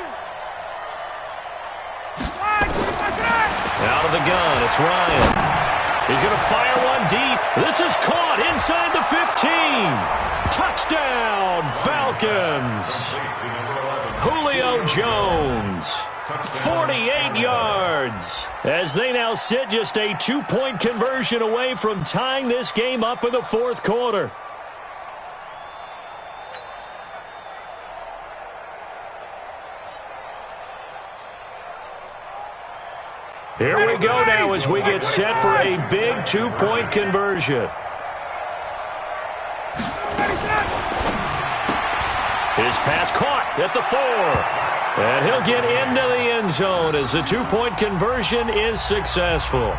[SPEAKER 5] Out of the gun, it's Ryan. He's going to fire one deep. This is caught inside the 15. Touchdown, Falcons. Julio Jones, 48 yards, as they now sit just a 2-point conversion away from tying this game up in the fourth quarter. Here we go now as we get set for a big 2-point conversion. His pass caught at the 4. And he'll get into the end zone as the 2-point conversion is successful.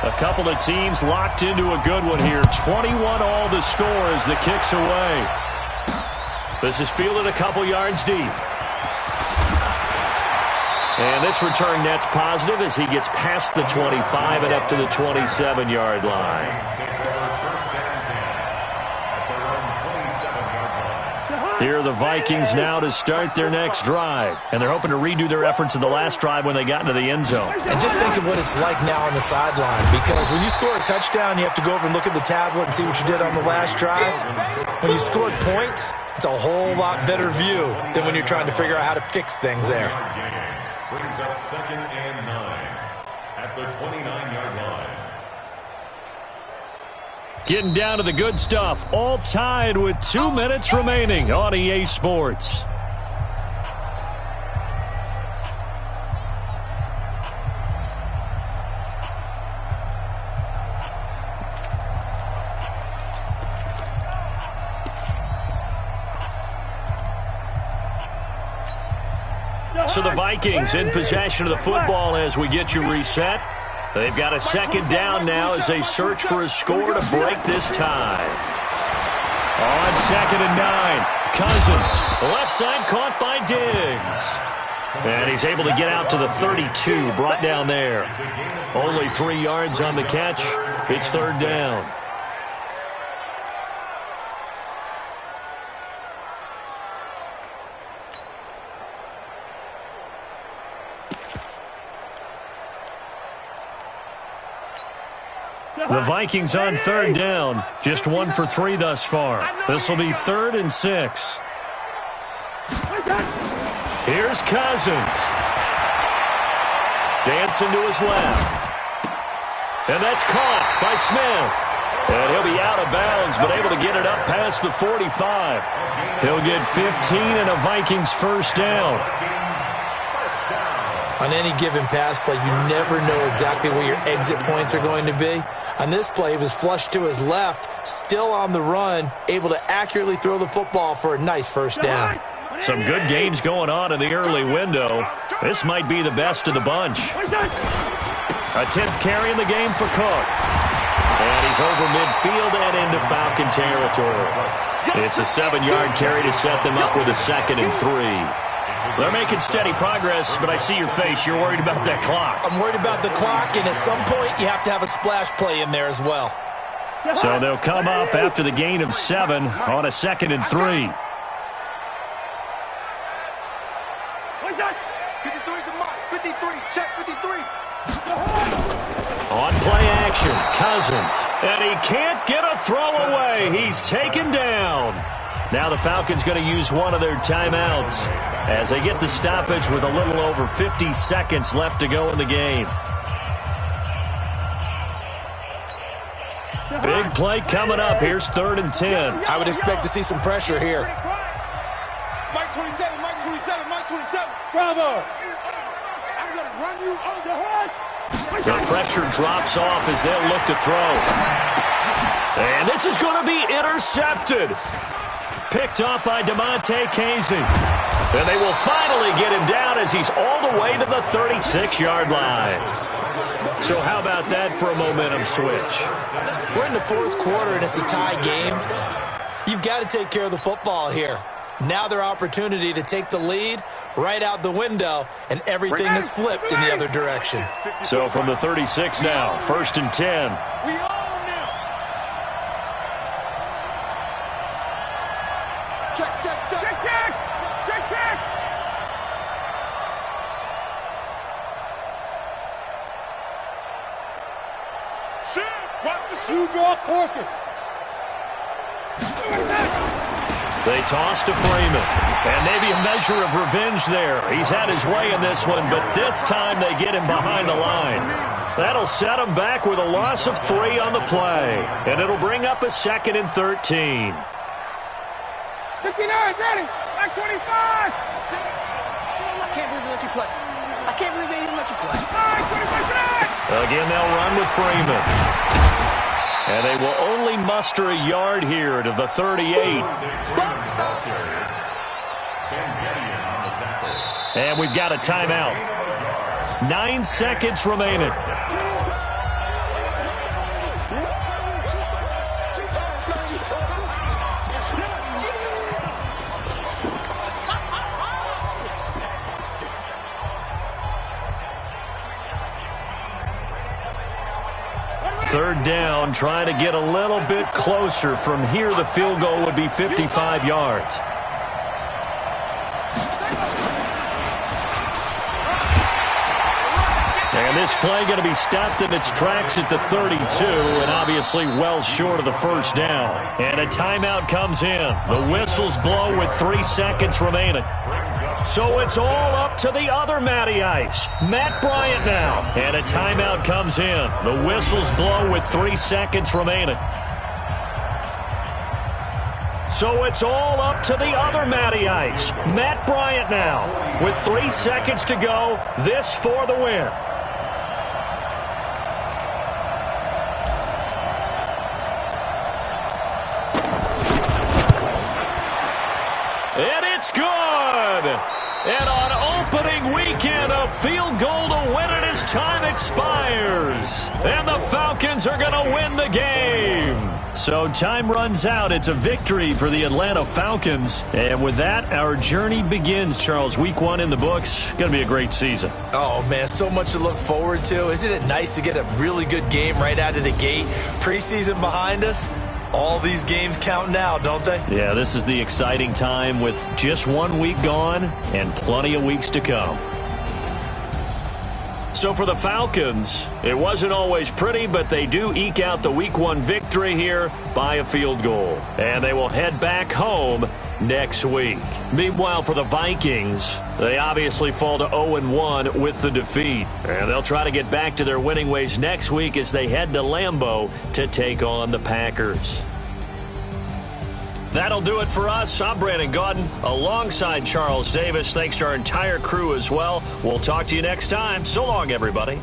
[SPEAKER 5] A couple of teams locked into a good one here. 21 all the score as the kick's away. This is fielded a couple yards deep. And this return net's positive as he gets past the 25 and up to the 27-yard line. Here are the Vikings now to start their next drive. And they're hoping to redo their efforts in the last drive when they got into the end zone.
[SPEAKER 7] And just think of what it's like now on the sideline, because when you score a touchdown, you have to go over and look at the tablet and see what you did on the last drive. When you scored points, it's a whole lot better view than when you're trying to figure out how to fix things there.
[SPEAKER 6] Brings up 2nd and 9 at the 29-yard line.
[SPEAKER 5] Getting down to the good stuff, all tied with 2 minutes remaining on EA Sports. So the Vikings in possession of the football as we get you reset. They've got a second down now as they search for a score to break this tie. On 2nd and 9, Cousins, left side caught by Diggs. And he's able to get out to the 32, brought down there. Only 3 yards on the catch. It's 3rd down. The Vikings on 3rd down. Just 1 for 3 thus far. This will be 3rd and 6. Here's Cousins. Dancing to his left. And that's caught by Smith. And he'll be out of bounds, but able to get it up past the 45. He'll get 15 and a Vikings first down.
[SPEAKER 7] On any given pass play, you never know exactly where your exit points are going to be. On this play, he was flushed to his left, still on the run, able to accurately throw the football for a nice first down.
[SPEAKER 5] Some good games going on in the early window. This might be the best of the bunch. A 10th carry in the game for Cook. And he's over midfield and into Falcon territory. It's a 7-yard carry to set them up with a 2nd and 3. They're making steady progress, but I see your face. You're worried about that clock.
[SPEAKER 7] I'm worried about the clock, and at some point, you have to have a splash play in there as well.
[SPEAKER 5] So they'll come up after the gain of 7 on a 2nd and 3.
[SPEAKER 8] What's that? 53 to Mike. 53. Check 53.
[SPEAKER 5] On play action, Cousins. And he can't get a throw away. He's taken down. Now the Falcons going to use one of their timeouts as they get the stoppage with a little over 50 seconds left to go in the game. Big play coming up. Here's 3rd and 10.
[SPEAKER 7] I would expect to see some pressure here.
[SPEAKER 8] Mike 27, Mike 27, Mike 27. Bravo. I'm going to run you on the head.
[SPEAKER 5] The pressure drops off as they'll look to throw. And this is going to be intercepted. Picked off by DeMonte Casey. And they will finally get him down as he's all the way to the 36-yard line. So how about that for a momentum switch?
[SPEAKER 7] We're in the 4th quarter, and it's a tie game. You've got to take care of the football here. Now their opportunity to take the lead right out the window, and everything is flipped in the other direction.
[SPEAKER 5] So from the 36 now, 1st and 10.
[SPEAKER 8] We all now. Check, check, check. Check, check. Check, check. Shoot. Watch the shoe draw Corkins.
[SPEAKER 5] They toss to Freeman. And maybe a measure of revenge there. He's had his way in this one, but this time they get him behind the line. That'll set him back with a loss of 3 on the play. And it'll bring up a 2nd and 13.
[SPEAKER 8] 59, ready. Back 25. I can't believe they let you play. I can't believe they even let you play. 25.
[SPEAKER 5] Again, they'll run with Freeman. And they will only muster a yard here to the 38. And we've got a timeout. 9 seconds remaining. Third down, trying to get a little bit closer. From here, the field goal would be 55 yards. And this play going to be stopped in its tracks at the 32, and obviously well short of the first down. And a timeout comes in. The whistles blow with 3 seconds remaining. So it's all up to the other Matty Ice, Matt Bryant now. And a timeout comes in. The whistles blow with 3 seconds remaining. So it's all up to the other Matty Ice. Matt Bryant now. With 3 seconds to go, this for the win. And it's good! And on opening weekend, a field goal to win it as time expires. And the Falcons are going to win the game. So time runs out. It's a victory for the Atlanta Falcons. And with that, our journey begins, Charles. Week 1 in the books. Going to be a great season.
[SPEAKER 7] Oh, man, so much to look forward to. Isn't it nice to get a really good game right out of the gate? Preseason behind us. All these games count now, don't they?
[SPEAKER 5] Yeah, this is the exciting time with just 1 week gone and plenty of weeks to come. So for the Falcons, it wasn't always pretty, but they do eke out the Week 1 victory here by a field goal. And they will head back home next week. Meanwhile, for the Vikings, they obviously fall to 0-1 with the defeat. And they'll try to get back to their winning ways next week as they head to Lambeau to take on the Packers. That'll do it for us. I'm Brandon Gaudin alongside Charles Davis. Thanks to our entire crew as well. We'll talk to you next time. So long, everybody.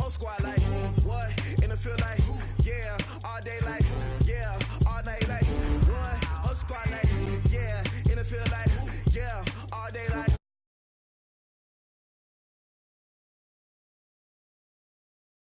[SPEAKER 2] Squad like, what? In the field like, yeah, all day like,